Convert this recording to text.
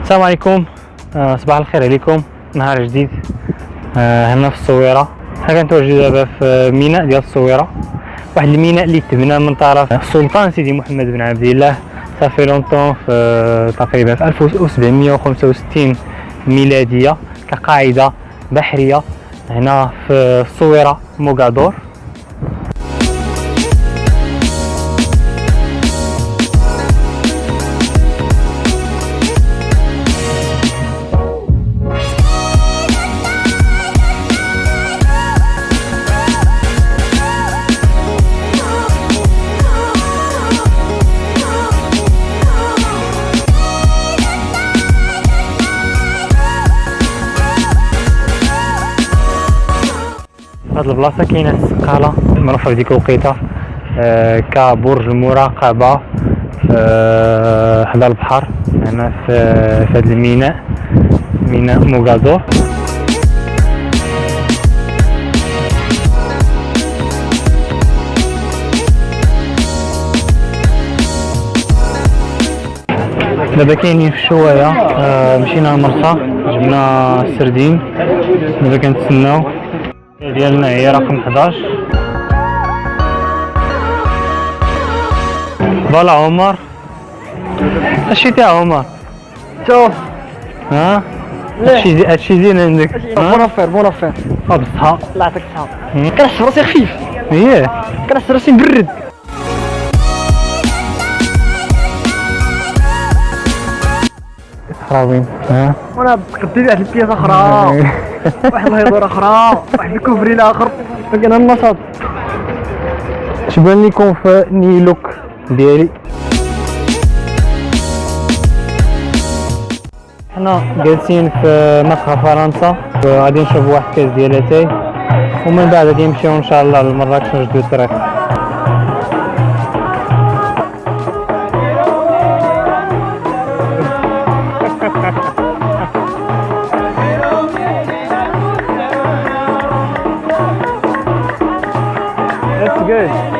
السلام عليكم. صباح الخير عليكم. نهار جديد هنا في الصويرة. حنا كنتواجدو دابا في ميناء ديال الصويرة، واحد الميناء اللي تبنى من طرف السلطان سيدي محمد بن عبد الله صافي لونطون في تقريبا في 1765 ميلادية كقاعدة بحرية هنا في الصويرة موغادور. هاد البلاصة كاينة السقالة معروفة في ديك الوقيتة كبرج المراقبة حدا البحر هنا في هاد الميناء، ميناء موغادور. دابا كاينين في الشوايه، مشينا للمرسى جبنا السردين، دابا كنتسناو ديالنا هي رقم 11. فوالا عمر، اش تاع عمر؟ شوف ها هادشي زين عندك. بون افير بون افير بصحة الله يعطيك الصحة. كنحس براسي خفيف، كنحس براسي مبرد. خرابين وانا تقدي واحد البياس اخرى واحد الهيدور اخرى واحد الكوفري الاخر فكان النشاط. شبان ليكم في نيلوك ديالي؟ حنا جالسين في مقهى فرنسا، غادي نشوفوا واحد كاس ديال اتاي ومن بعد غادي نمشيو ان شاء الله لمراكش نجدو الطريق. That's good.